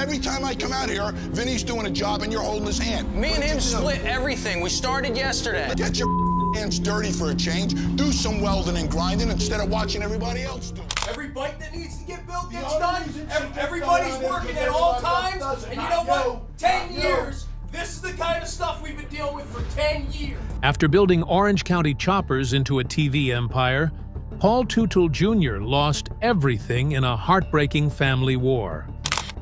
Every time I come out here, Vinny's doing a job and you're holding his hand. Me and him split everything. We started yesterday. Get your hands dirty for a change. Do some welding and grinding instead of watching everybody else do. Every bike that needs to get built gets done. Everybody's working at all times. And you know what? 10 years. This is the kind of stuff we've been dealing with for 10 years. After building Orange County choppers into a TV empire, Paul Teutul Jr. lost everything in a heartbreaking family war.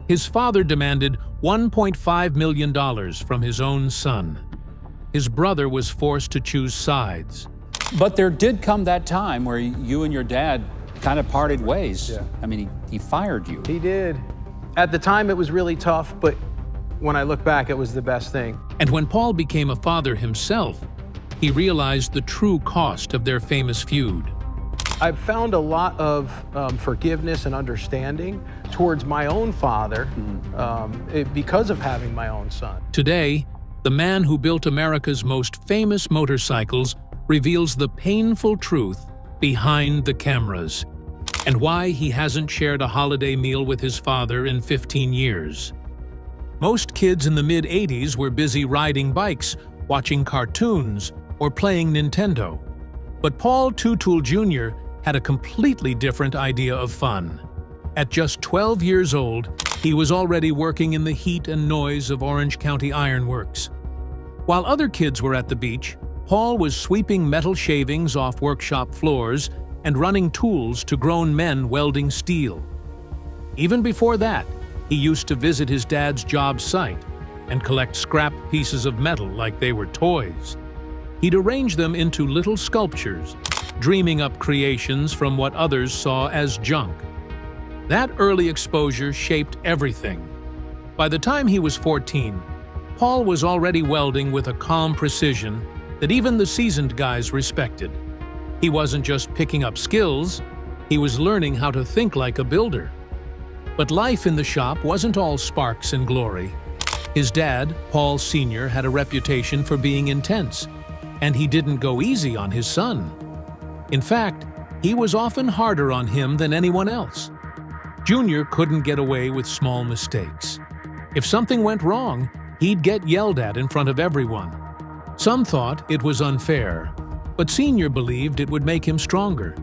His father demanded $1.5 million from his own son. His brother was forced to choose sides. But there did come that time where you and your dad kind of parted ways. Yeah. I mean, he fired you. He did. At the time, it was really tough, but when I look back, it was the best thing. And when Paul became a father himself, he realized the true cost of their famous feud. I've found a lot of forgiveness and understanding towards my own father because of having my own son. Today, the man who built America's most famous motorcycles reveals the painful truth behind the cameras and why he hasn't shared a holiday meal with his father in 15 years. Most kids in the mid-'80s were busy riding bikes, watching cartoons, or playing Nintendo. But Paul Teutul Jr. had a completely different idea of fun. At just 12 years old, he was already working in the heat and noise of Orange County Ironworks. While other kids were at the beach, Paul was sweeping metal shavings off workshop floors and running tools to grown men welding steel. Even before that, he used to visit his dad's job site and collect scrap pieces of metal like they were toys. He'd arrange them into little sculptures, dreaming up creations from what others saw as junk. That early exposure shaped everything. By the time he was 14, Paul was already welding with a calm precision that even the seasoned guys respected. He wasn't just picking up skills, he was learning how to think like a builder. But life in the shop wasn't all sparks and glory. His dad, Paul Sr., had a reputation for being intense, and he didn't go easy on his son. In fact, he was often harder on him than anyone else. Junior couldn't get away with small mistakes. If something went wrong, he'd get yelled at in front of everyone. Some thought it was unfair, but Senior believed it would make him stronger.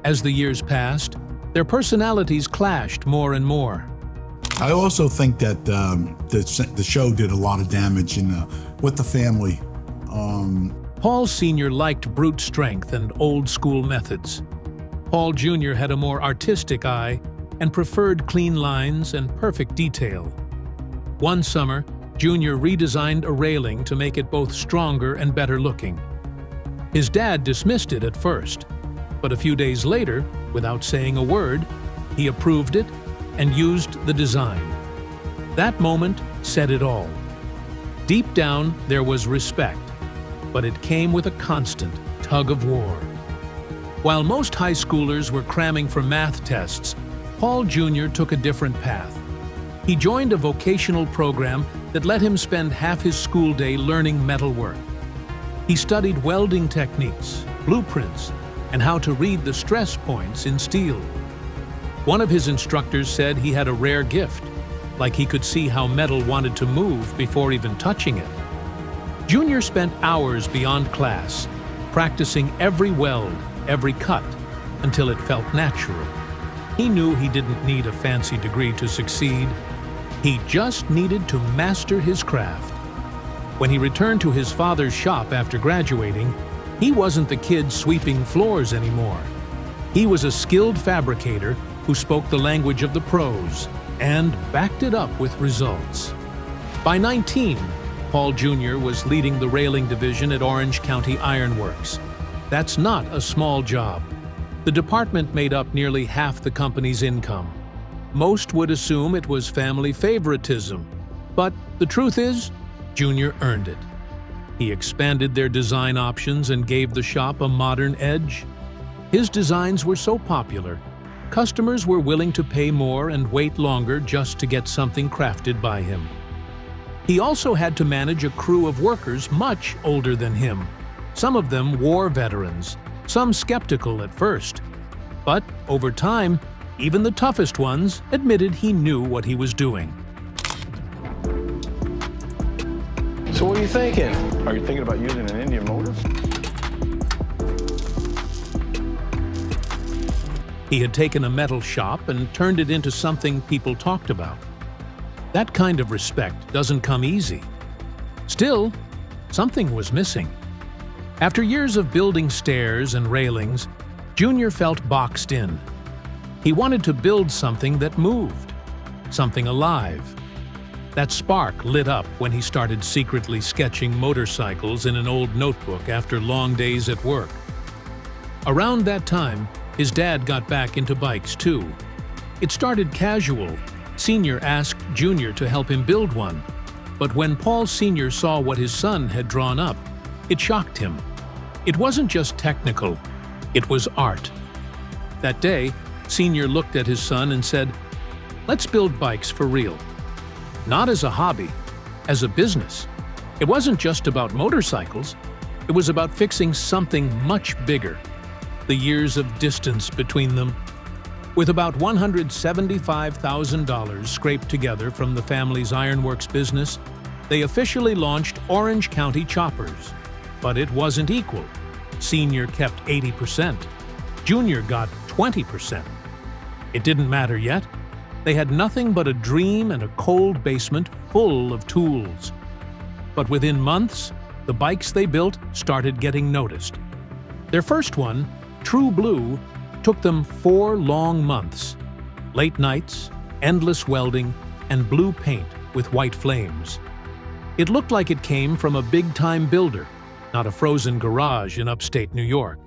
As the years passed, their personalities clashed more and more. I also think that the show did a lot of damage with the family. Paul Sr. liked brute strength and old-school methods. Paul Jr. had a more artistic eye and preferred clean lines and perfect detail. One summer, Jr. redesigned a railing to make it both stronger and better looking. His dad dismissed it at first, but a few days later, without saying a word, he approved it and used the design. That moment said it all. Deep down, there was respect, but it came with a constant tug of war. While most high schoolers were cramming for math tests, Paul Jr. took a different path. He joined a vocational program that let him spend half his school day learning metalwork. He studied welding techniques, blueprints, and how to read the stress points in steel. One of his instructors said he had a rare gift, like he could see how metal wanted to move before even touching it. Junior spent hours beyond class, practicing every weld, every cut, until it felt natural. He knew he didn't need a fancy degree to succeed. He just needed to master his craft. When he returned to his father's shop after graduating, he wasn't the kid sweeping floors anymore. He was a skilled fabricator who spoke the language of the pros and backed it up with results. By 19, Paul Jr. was leading the railing division at Orange County Ironworks. That's not a small job. The department made up nearly half the company's income. Most would assume it was family favoritism, but the truth is, Junior earned it. He expanded their design options and gave the shop a modern edge. His designs were so popular, customers were willing to pay more and wait longer just to get something crafted by him. He also had to manage a crew of workers much older than him, some of them war veterans, some skeptical at first. But over time, even the toughest ones admitted he knew what he was doing. So what are you thinking? Are you thinking about using an Indian motor? He had taken a metal shop and turned it into something people talked about. That kind of respect doesn't come easy. Still, something was missing. After years of building stairs and railings, Junior felt boxed in. He wanted to build something that moved, something alive. That spark lit up when he started secretly sketching motorcycles in an old notebook after long days at work. Around that time, his dad got back into bikes too. It started casual. Sr. asked Junior to help him build one. But when Paul Sr. saw what his son had drawn up, it shocked him. It wasn't just technical, it was art. That day, Sr. looked at his son and said, "Let's build bikes for real." Not as a hobby, as a business. It wasn't just about motorcycles. It was about fixing something much bigger. The years of distance between them. With about $175,000 scraped together from the family's ironworks business, they officially launched Orange County Choppers. But it wasn't equal. Sr. kept 80%. Junior got 20%. It didn't matter yet. They had nothing but a dream and a cold basement full of tools. But within months, the bikes they built started getting noticed. Their first one, True Blue, took them 4 long months. Late nights, endless welding, and blue paint with white flames. It looked like it came from a big-time builder, not a frozen garage in upstate New York.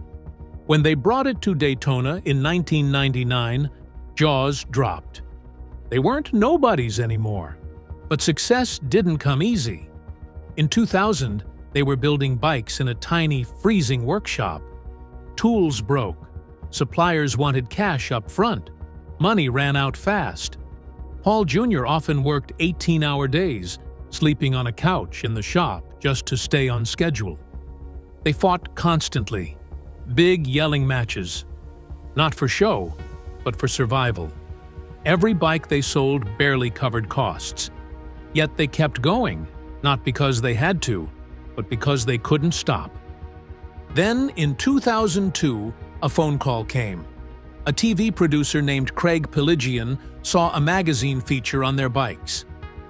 When they brought it to Daytona in 1999, jaws dropped. They weren't nobodies anymore. But success didn't come easy. In 2000, they were building bikes in a tiny, freezing workshop. Tools broke. Suppliers wanted cash up front. Money ran out fast. Paul Jr. often worked 18-hour days, sleeping on a couch in the shop just to stay on schedule. They fought constantly. Big yelling matches. Not for show, but for survival. Every bike they sold barely covered costs. Yet they kept going, not because they had to, but because they couldn't stop. Then, in 2002, a phone call came. A TV producer named Craig Pelagian saw a magazine feature on their bikes.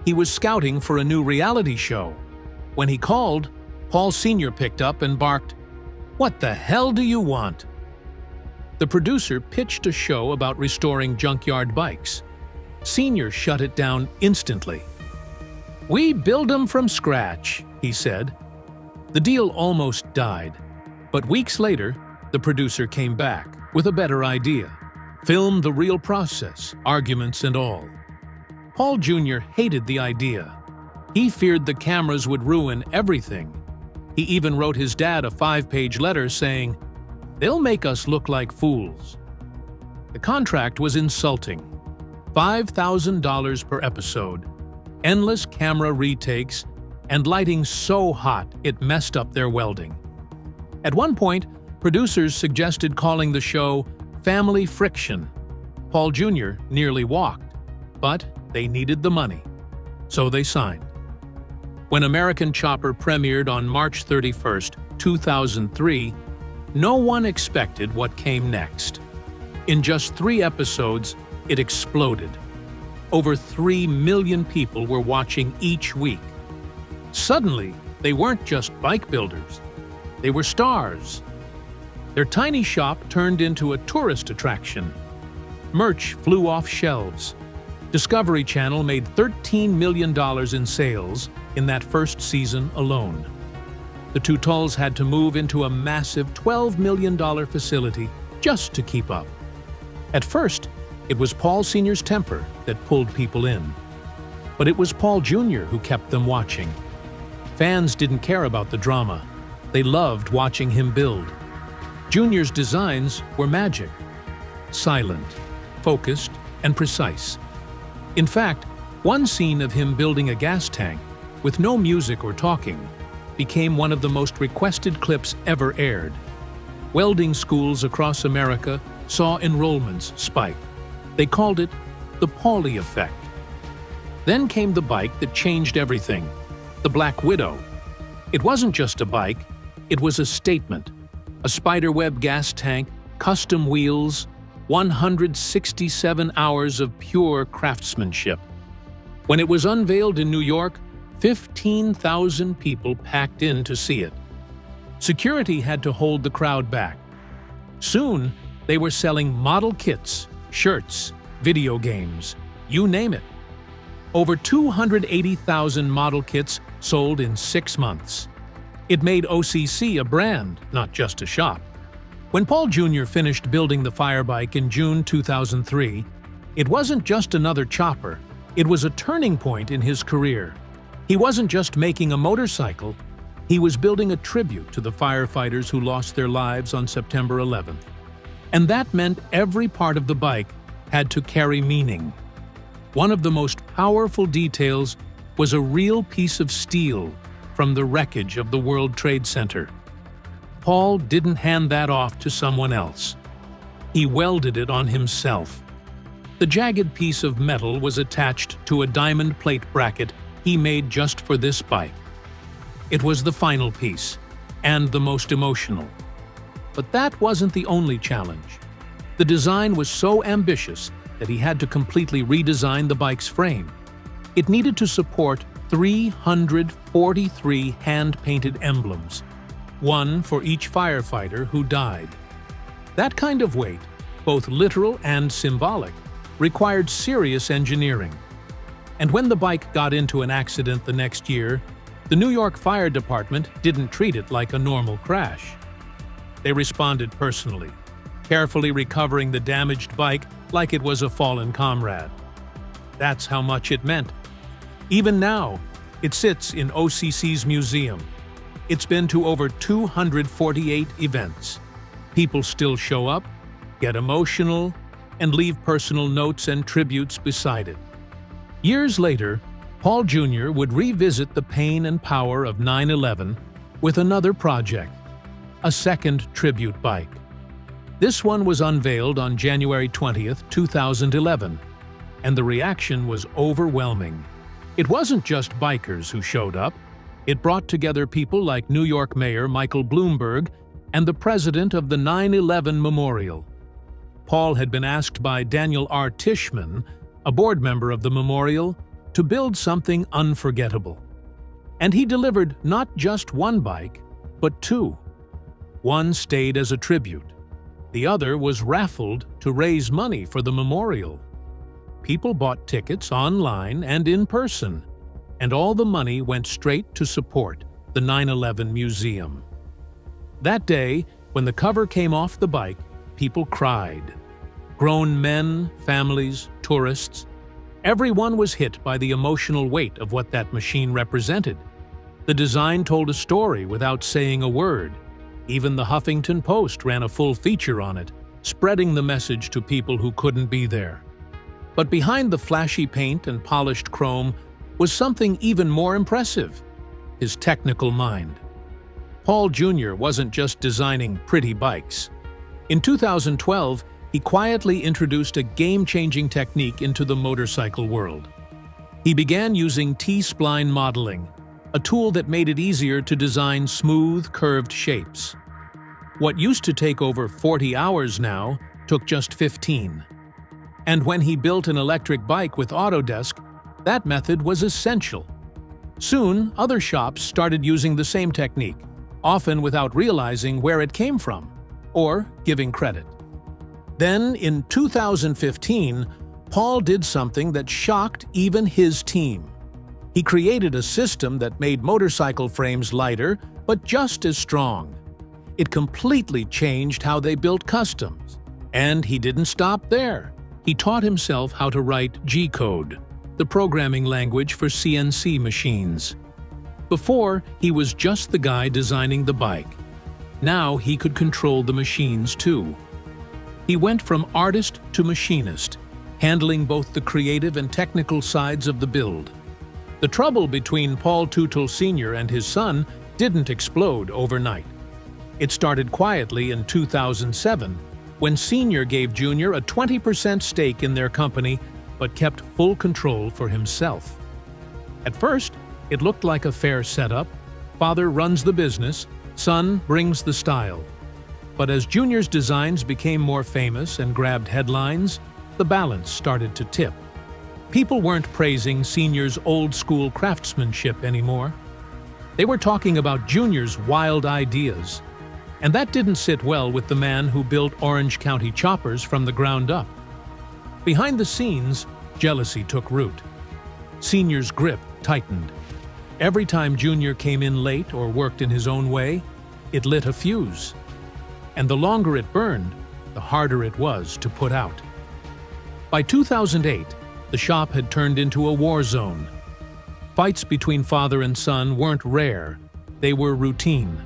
He was scouting for a new reality show. When he called, Paul Sr. picked up and barked, "What the hell do you want?" The producer pitched a show about restoring junkyard bikes. Sr. shut it down instantly. "We build them from scratch," he said. The deal almost died. But weeks later, the producer came back with a better idea. Filmed the real process, arguments and all. Paul Jr. hated the idea. He feared the cameras would ruin everything. He even wrote his dad a 5-page letter saying, "They'll make us look like fools." The contract was insulting. $5,000 per episode, endless camera retakes, and lighting so hot it messed up their welding. At one point, producers suggested calling the show Family Friction. Paul Jr. nearly walked, but they needed the money. So they signed. When American Chopper premiered on March 31, 2003, no one expected what came next. In just 3 episodes, it exploded. Over 3 million people were watching each week. Suddenly, they weren't just bike builders. They were stars. Their tiny shop turned into a tourist attraction. Merch flew off shelves. Discovery Channel made $13 million in sales in that first season alone. The Teutul's had to move into a massive $12 million facility just to keep up. At first, it was Paul Sr.'s temper that pulled people in. But it was Paul Jr. who kept them watching. Fans didn't care about the drama. They loved watching him build. Junior's designs were magic. Silent, focused, and precise. In fact, one scene of him building a gas tank, with no music or talking, became one of the most requested clips ever aired. Welding schools across America saw enrollments spike. They called it the Paulie effect. Then came the bike that changed everything, the Black Widow, It wasn't just a bike, it was a statement. A spiderweb gas tank, custom wheels, 167 hours of pure craftsmanship. When it was unveiled in New York, 15,000 people packed in to see it. Security had to hold the crowd back. Soon, they were selling model kits, shirts, video games, you name it. Over 280,000 model kits sold in 6 months. It made OCC a brand, not just a shop. When Paul Jr. finished building the Firebike in June 2003, it wasn't just another chopper, it was a turning point in his career. He wasn't just making a motorcycle, he was building a tribute to the firefighters who lost their lives on September 11th. And that meant every part of the bike had to carry meaning. One of the most powerful details was a real piece of steel from the wreckage of the World Trade Center. Paul didn't hand that off to someone else. He welded it on himself. The jagged piece of metal was attached to a diamond plate bracket he made just for this bike. It was the final piece, and the most emotional. But that wasn't the only challenge. The design was so ambitious that he had to completely redesign the bike's frame. It needed to support 343 hand-painted emblems, one for each firefighter who died. That kind of weight, both literal and symbolic, required serious engineering. And when the bike got into an accident the next year, the New York Fire Department didn't treat it like a normal crash. They responded personally, carefully recovering the damaged bike like it was a fallen comrade. That's how much it meant. Even now, it sits in OCC's museum. It's been to over 248 events. People still show up, get emotional, and leave personal notes and tributes beside it. Years later, Paul Jr. would revisit the pain and power of 9/11 with another project, a second tribute bike. This one was unveiled on January 20th, 2011, and the reaction was overwhelming. It wasn't just bikers who showed up. It brought together people like New York Mayor Michael Bloomberg and the president of the 9/11 Memorial. Paul had been asked by Daniel R. Tishman, a board member of the memorial, to build something unforgettable. And he delivered not just one bike, but two. One stayed as a tribute. The other was raffled to raise money for the memorial. People bought tickets online and in person, and all the money went straight to support the 9/11 Museum. That day, when the cover came off the bike, people cried. Grown men, families, tourists, everyone was hit by the emotional weight of what that machine represented. The design told a story without saying a word. Even the Huffington Post ran a full feature on it, spreading the message to people who couldn't be there. But behind the flashy paint and polished chrome was something even more impressive: his technical mind. Paul Jr. wasn't just designing pretty bikes. In 2012, he quietly introduced a game-changing technique into the motorcycle world. He began using T-spline modeling, a tool that made it easier to design smooth, curved shapes. What used to take over 40 hours now took just 15. And when he built an electric bike with Autodesk, that method was essential. Soon, other shops started using the same technique, often without realizing where it came from, or giving credit. Then, in 2015, Paul did something that shocked even his team. He created a system that made motorcycle frames lighter, but just as strong. It completely changed how they built customs. And he didn't stop there. He taught himself how to write G-code, the programming language for CNC machines. Before, he was just the guy designing the bike. Now he could control the machines too. He went from artist to machinist, handling both the creative and technical sides of the build. The trouble between Paul Teutul Sr. and his son didn't explode overnight. It started quietly in 2007, when Sr. gave Jr. a 20% stake in their company, but kept full control for himself. At first, it looked like a fair setup: Father runs the business, son brings the style. But as Junior's designs became more famous and grabbed headlines, the balance started to tip. People weren't praising Senior's old-school craftsmanship anymore. They were talking about Junior's wild ideas. And that didn't sit well with the man who built Orange County choppers from the ground up. Behind the scenes, jealousy took root. Senior's grip tightened. Every time Junior came in late or worked in his own way, it lit a fuse. And the longer it burned, the harder it was to put out. By 2008, the shop had turned into a war zone. Fights between father and son weren't rare, they were routine.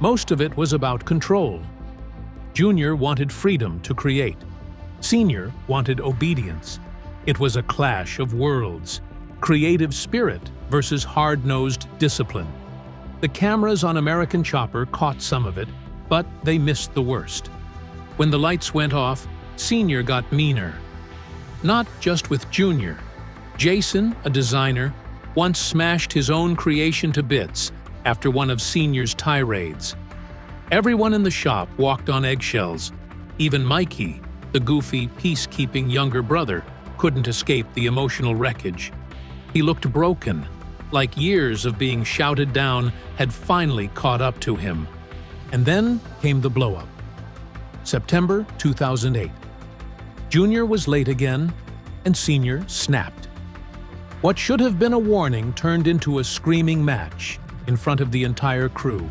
Most of it was about control. Junior wanted freedom to create. Senior wanted obedience. It was a clash of worlds. Creative spirit versus hard-nosed discipline. The cameras on American Chopper caught some of it, but they missed the worst. When the lights went off, Senior got meaner. Not just with Junior. Jason, a designer, once smashed his own creation to bits after one of Senior's tirades. Everyone in the shop walked on eggshells. Even Mikey, the goofy, peacekeeping younger brother, couldn't escape the emotional wreckage. He looked broken, like years of being shouted down had finally caught up to him. And then came the blow-up. September 2008. Junior was late again, and Senior snapped. What should have been a warning turned into a screaming match in front of the entire crew.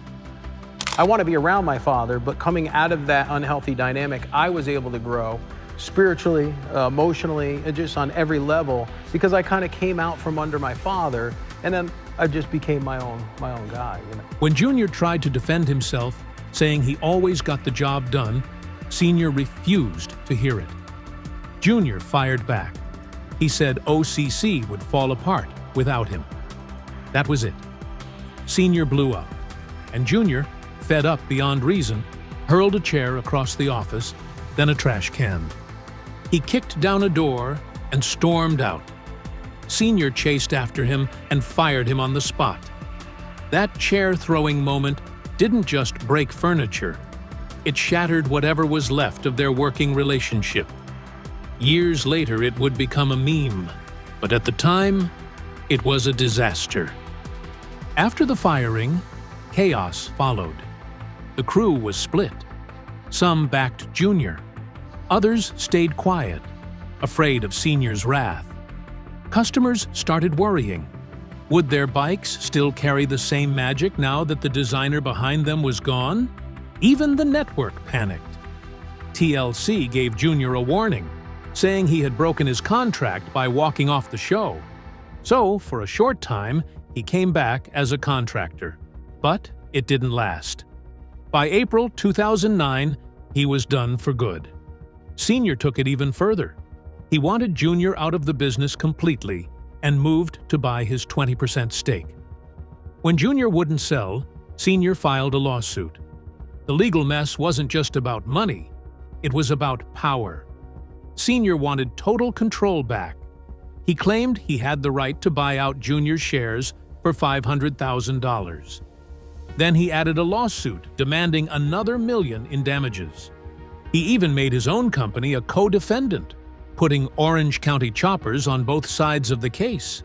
I want to be around my father, but coming out of that unhealthy dynamic, I was able to grow spiritually, emotionally, and just on every level, because I kind of came out from under my father, and then I just became my own guy. You know? When Junior tried to defend himself, saying he always got the job done, Senior refused to hear it. Junior fired back. He said OCC would fall apart without him. That was it. Senior blew up, and Junior, fed up beyond reason, hurled a chair across the office, then a trash can. He kicked down a door and stormed out. Senior chased after him and fired him on the spot. That chair-throwing moment didn't just break furniture. It shattered whatever was left of their working relationship. Years later, it would become a meme, but at the time, it was a disaster. After the firing, chaos followed. The crew was split. Some backed Junior. Others stayed quiet, afraid of Senior's wrath. Customers started worrying. Would their bikes still carry the same magic now that the designer behind them was gone? Even the network panicked. TLC gave Junior a warning, saying he had broken his contract by walking off the show. So, for a short time, he came back as a contractor. But it didn't last. By April 2009, he was done for good. Senior took it even further. He wanted Junior out of the business completely and moved to buy his 20% stake. When Junior wouldn't sell, Senior filed a lawsuit. The legal mess wasn't just about money, it was about power. Senior wanted total control back. He claimed he had the right to buy out Junior's shares for $500,000. Then he added a lawsuit demanding another $1 million in damages. He even made his own company a co-defendant, putting Orange County choppers on both sides of the case.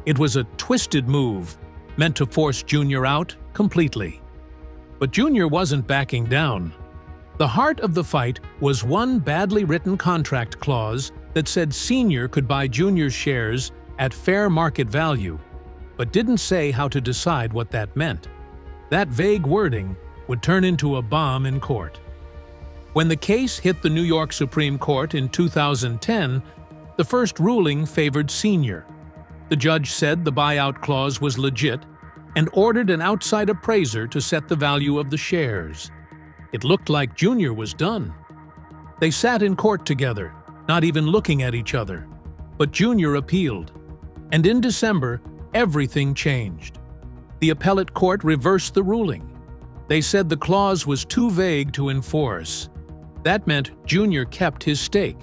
It was a twisted move, meant to force Junior out completely. But Junior wasn't backing down. The heart of the fight was one badly written contract clause that said Senior could buy Junior's shares at fair market value, but didn't say how to decide what that meant. That vague wording would turn into a bomb in court. When the case hit the New York Supreme Court in 2010, the first ruling favored Senior. The judge said the buyout clause was legit and ordered an outside appraiser to set the value of the shares. It looked like Junior was done. They sat in court together, not even looking at each other. But Junior appealed. And in December, everything changed. The appellate court reversed the ruling. They said the clause was too vague to enforce. That meant Junior kept his stake,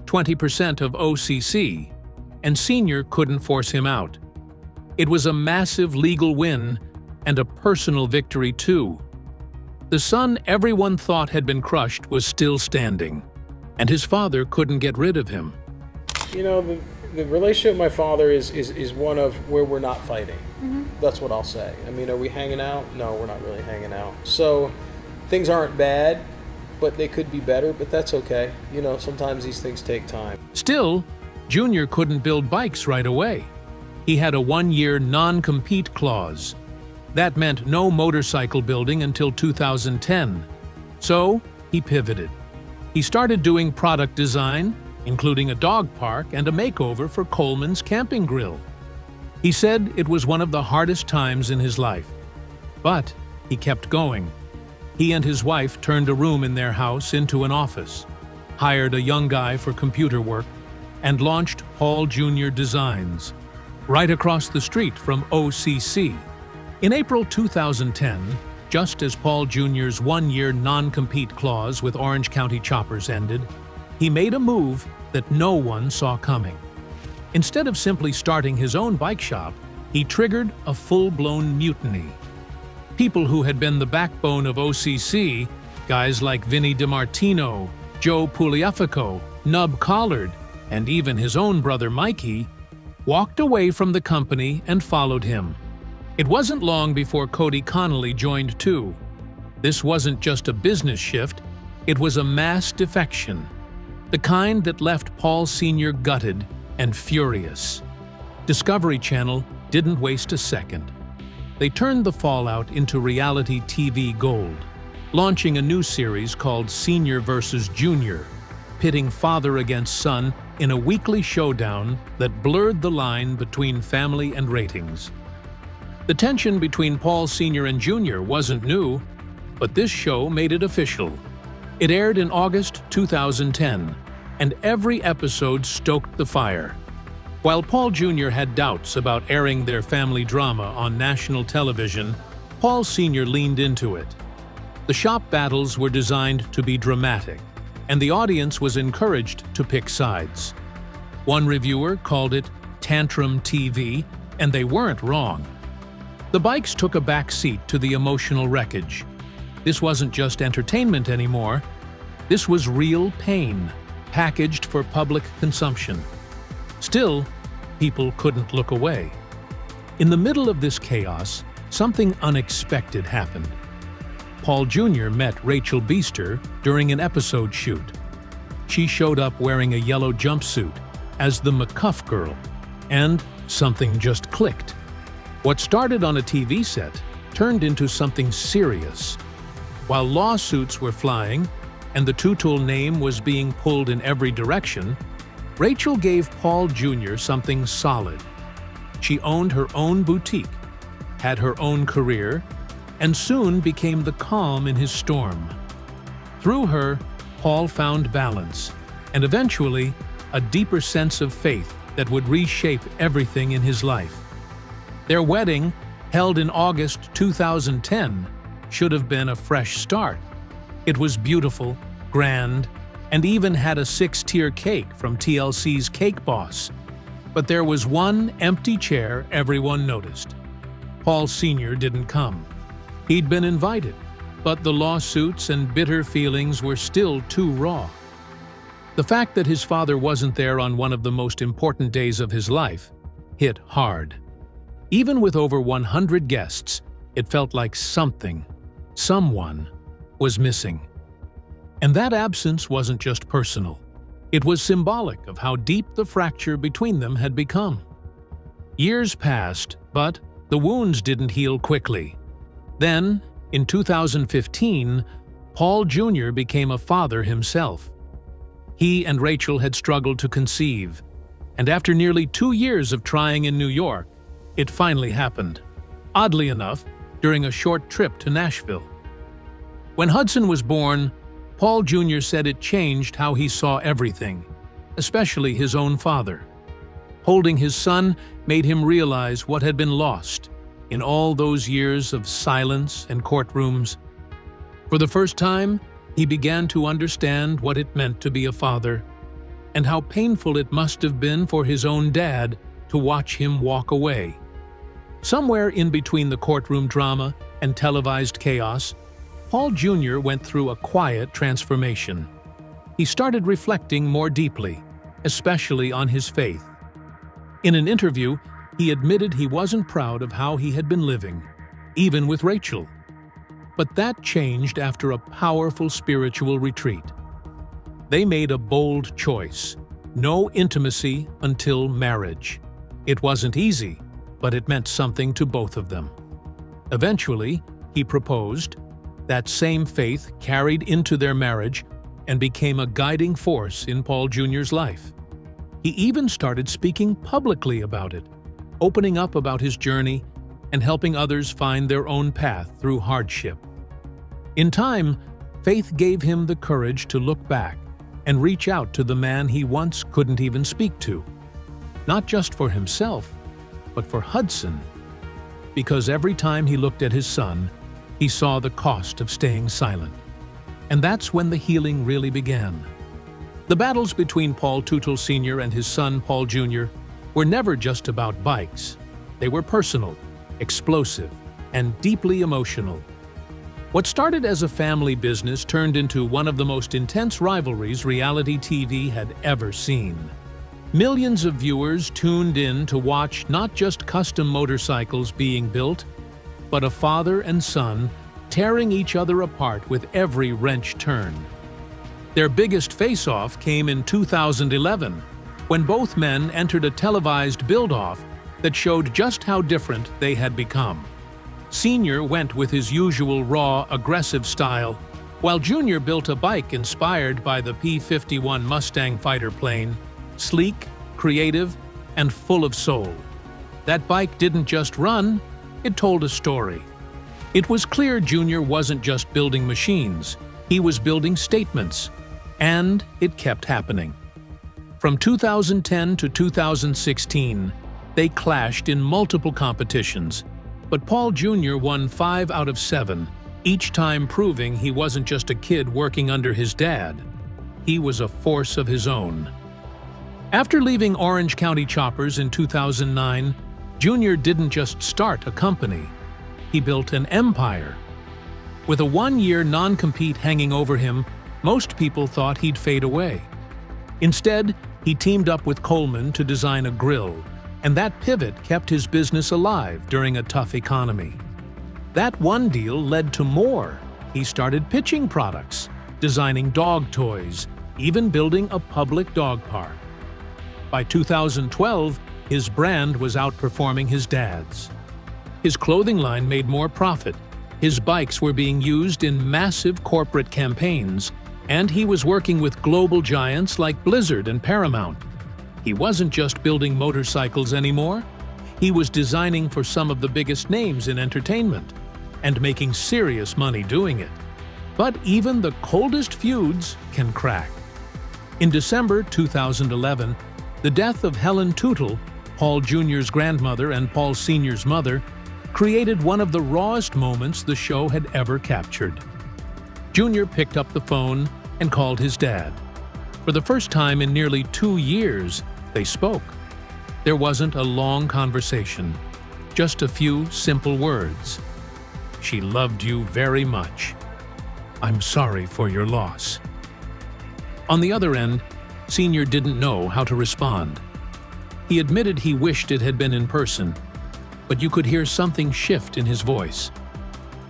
20% of OCC, and Senior couldn't force him out. It was a massive legal win, and a personal victory too. The son everyone thought had been crushed was still standing, and his father couldn't get rid of him. You know, the relationship with my father is one of where we're not fighting. That's what I'll say. I mean, are we hanging out? No, we're not really hanging out. So things aren't bad, but they could be better, but that's okay. You know, sometimes these things take time. Still, Junior couldn't build bikes right away. He had a 1-year non-compete clause. That meant no motorcycle building until 2010. So he pivoted. He started doing product design, including a dog park and a makeover for Coleman's camping grill. He said it was one of the hardest times in his life. But he kept going. He and his wife turned a room in their house into an office, hired a young guy for computer work, and launched Paul Jr. Designs, right across the street from OCC. In April 2010, just as Paul Jr.'s 1-year non-compete clause with Orange County Choppers ended, he made a move that no one saw coming. Instead of simply starting his own bike shop, he triggered a full-blown mutiny. People who had been the backbone of OCC, guys like Vinny DiMartino, Joe Pugliafico, Nub Collard, and even his own brother Mikey, walked away from the company and followed him. It wasn't long before Cody Connolly joined too. This wasn't just a business shift, it was a mass defection. The kind that left Paul Sr. gutted and furious. Discovery Channel didn't waste a second. They turned the fallout into reality TV gold, launching a new series called Senior vs. Junior, pitting father against son in a weekly showdown that blurred the line between family and ratings. The tension between Paul Sr. and Jr. wasn't new, but this show made it official. It aired in August 2010, and every episode stoked the fire. While Paul Jr. had doubts about airing their family drama on national television, Paul Sr. leaned into it. The shop battles were designed to be dramatic, and the audience was encouraged to pick sides. One reviewer called it Tantrum TV, and they weren't wrong. The bikes took a back seat to the emotional wreckage. This wasn't just entertainment anymore. This was real pain, packaged for public consumption. Still, people couldn't look away. In the middle of this chaos, something unexpected happened. Paul Jr. met Rachel Beaster during an episode shoot. She showed up wearing a yellow jumpsuit as the McCuff girl, and something just clicked. What started on a TV set turned into something serious. While lawsuits were flying and the Teutul name was being pulled in every direction, Rachel gave Paul Jr. something solid. She owned her own boutique, had her own career, and soon became the calm in his storm. Through her, Paul found balance, and eventually, a deeper sense of faith that would reshape everything in his life. Their wedding, held in August 2010, should have been a fresh start. It was beautiful, grand, and even had a 6-tier cake from TLC's Cake Boss. But there was one empty chair everyone noticed. Paul Sr. didn't come. He'd been invited, but the lawsuits and bitter feelings were still too raw. The fact that his father wasn't there on one of the most important days of his life hit hard. Even with over 100 guests, it felt like someone was missing. And that absence wasn't just personal. It was symbolic of how deep the fracture between them had become. Years passed, but the wounds didn't heal quickly. Then, in 2015, Paul Jr. became a father himself. He and Rachel had struggled to conceive, and after nearly 2 years of trying in New York, it finally happened. Oddly enough, during a short trip to Nashville. When Hudson was born, Paul Jr. said it changed how he saw everything, especially his own father. Holding his son made him realize what had been lost in all those years of silence and courtrooms. For the first time, he began to understand what it meant to be a father, and how painful it must have been for his own dad to watch him walk away. Somewhere in between the courtroom drama and televised chaos, Paul Jr. went through a quiet transformation. He started reflecting more deeply, especially on his faith. In an interview, he admitted he wasn't proud of how he had been living, even with Rachel. But that changed after a powerful spiritual retreat. They made a bold choice: no intimacy until marriage. It wasn't easy, but it meant something to both of them. Eventually, he proposed. That same faith carried into their marriage and became a guiding force in Paul Jr.'s life. He even started speaking publicly about it, opening up about his journey and helping others find their own path through hardship. In time, faith gave him the courage to look back and reach out to the man he once couldn't even speak to, not just for himself, but for Hudson. Because every time he looked at his son, he saw the cost of staying silent. And that's when the healing really began. The battles between Paul Teutul Sr. and his son Paul Jr. were never just about bikes. They were personal, explosive, and deeply emotional. What started as a family business turned into one of the most intense rivalries reality TV had ever seen. Millions of viewers tuned in to watch not just custom motorcycles being built, but a father and son tearing each other apart with every wrench turn. Their biggest face-off came in 2011, when both men entered a televised build-off that showed just how different they had become. Senior went with his usual raw, aggressive style, while Junior built a bike inspired by the P-51 Mustang fighter plane, sleek, creative, and full of soul. That bike didn't just run, it told a story. It was clear Junior wasn't just building machines, he was building statements. And it kept happening. From 2010 to 2016, they clashed in multiple competitions, but Paul Jr. won 5 out of 7, each time proving he wasn't just a kid working under his dad. He was a force of his own. After leaving Orange County Choppers in 2009, Jr. didn't just start a company. He built an empire. With a 1-year non-compete hanging over him, most people thought he'd fade away. Instead, he teamed up with Coleman to design a grill, and that pivot kept his business alive during a tough economy. That one deal led to more. He started pitching products, designing dog toys, even building a public dog park. By 2012, his brand was outperforming his dad's. His clothing line made more profit, his bikes were being used in massive corporate campaigns, and he was working with global giants like Blizzard and Paramount. He wasn't just building motorcycles anymore, he was designing for some of the biggest names in entertainment, and making serious money doing it. But even the coldest feuds can crack. In December 2011, the death of Helen Teutul, Paul Jr.'s grandmother and Paul Sr.'s mother, created one of the rawest moments the show had ever captured. Jr. picked up the phone and called his dad. For the first time in nearly 2 years, they spoke. There wasn't a long conversation, just a few simple words. "She loved you very much. I'm sorry for your loss." On the other end, Senior didn't know how to respond. He admitted he wished it had been in person, but you could hear something shift in his voice.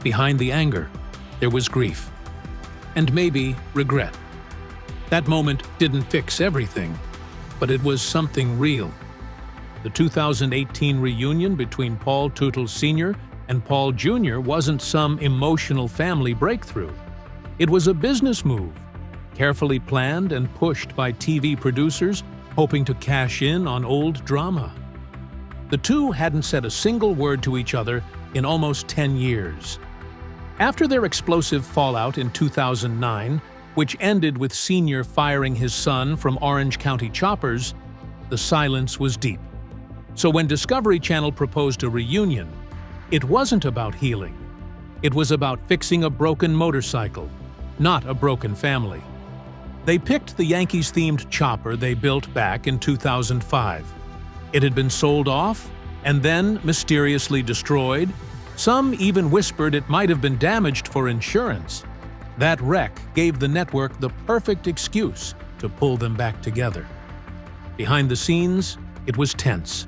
Behind the anger, there was grief. And maybe regret. That moment didn't fix everything, but it was something real. The 2018 reunion between Paul Teutul Sr. and Paul Jr. wasn't some emotional family breakthrough. It was a business move, carefully planned and pushed by TV producers hoping to cash in on old drama. The two hadn't said a single word to each other in almost 10 years. After their explosive fallout in 2009, which ended with Senior firing his son from Orange County Choppers, the silence was deep. So when Discovery Channel proposed a reunion, it wasn't about healing. It was about fixing a broken motorcycle, not a broken family. They picked the Yankees-themed chopper they built back in 2005. It had been sold off, and then mysteriously destroyed. Some even whispered it might have been damaged for insurance. That wreck gave the network the perfect excuse to pull them back together. Behind the scenes, it was tense.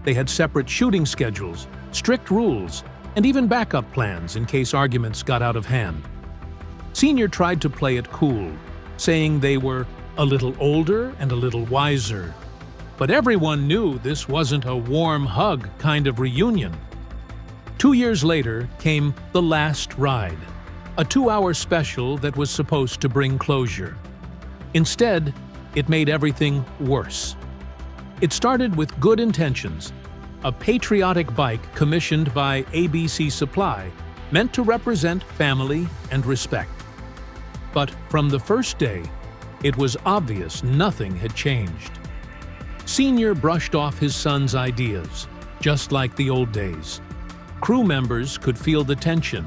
They had separate shooting schedules, strict rules, and even backup plans in case arguments got out of hand. Sr. tried to play it cool, saying they were a little older and a little wiser. But everyone knew this wasn't a warm hug kind of reunion. 2 years later came The Last Ride, a 2-hour special that was supposed to bring closure. Instead, it made everything worse. It started with good intentions, a patriotic bike commissioned by ABC Supply, meant to represent family and respect. But from the first day, it was obvious nothing had changed. Sr. brushed off his son's ideas, just like the old days. Crew members could feel the tension,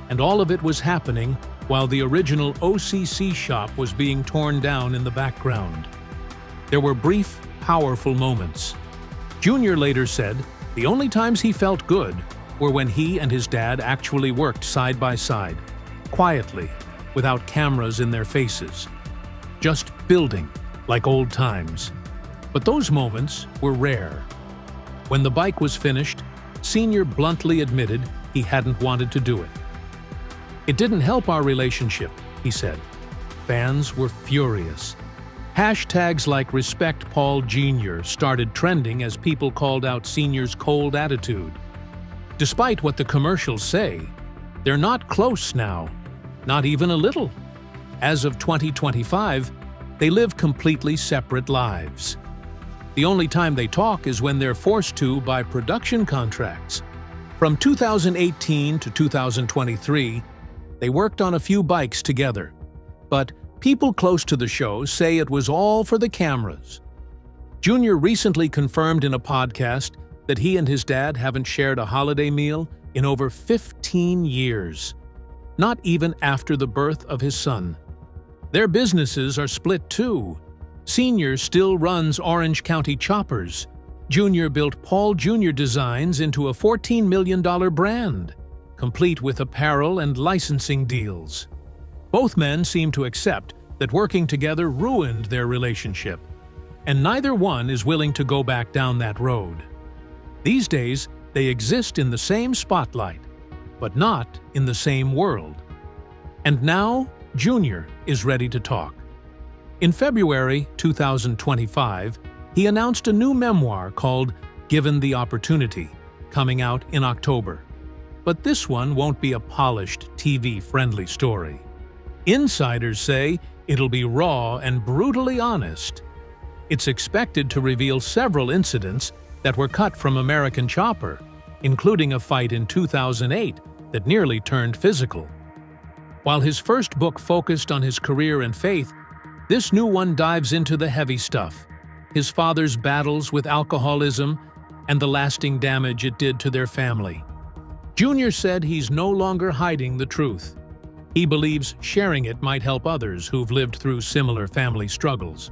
and all of it was happening while the original OCC shop was being torn down in the background. There were brief, powerful moments. Jr. later said the only times he felt good were when he and his dad actually worked side by side, quietly, without cameras in their faces. Just building, like old times. But those moments were rare. When the bike was finished, Sr. bluntly admitted he hadn't wanted to do it. "It didn't help our relationship," he said. Fans were furious. Hashtags like Respect Paul Jr. started trending as people called out Sr.'s cold attitude. Despite what the commercials say, they're not close now, not even a little. As of 2025, they live completely separate lives. The only time they talk is when they're forced to by production contracts. From 2018 to 2023, they worked on a few bikes together, but people close to the show say it was all for the cameras. Jr. recently confirmed in a podcast that he and his dad haven't shared a holiday meal in over 15 years, not even after the birth of his son. Their businesses are split too. Sr. still runs Orange County Choppers. Jr. built Paul Jr. Designs into a $14 million brand, complete with apparel and licensing deals. Both men seem to accept that working together ruined their relationship, and neither one is willing to go back down that road. These days, they exist in the same spotlight, but not in the same world. And now, Jr. is ready to talk. In February 2025, he announced a new memoir called Given the Opportunity, coming out in October. But this one won't be a polished, TV-friendly story. Insiders say it'll be raw and brutally honest. It's expected to reveal several incidents that were cut from American Chopper, including a fight in 2008 that nearly turned physical. While his first book focused on his career and faith, this new one dives into the heavy stuff, his father's battles with alcoholism and the lasting damage it did to their family. Jr. said he's no longer hiding the truth. He believes sharing it might help others who've lived through similar family struggles.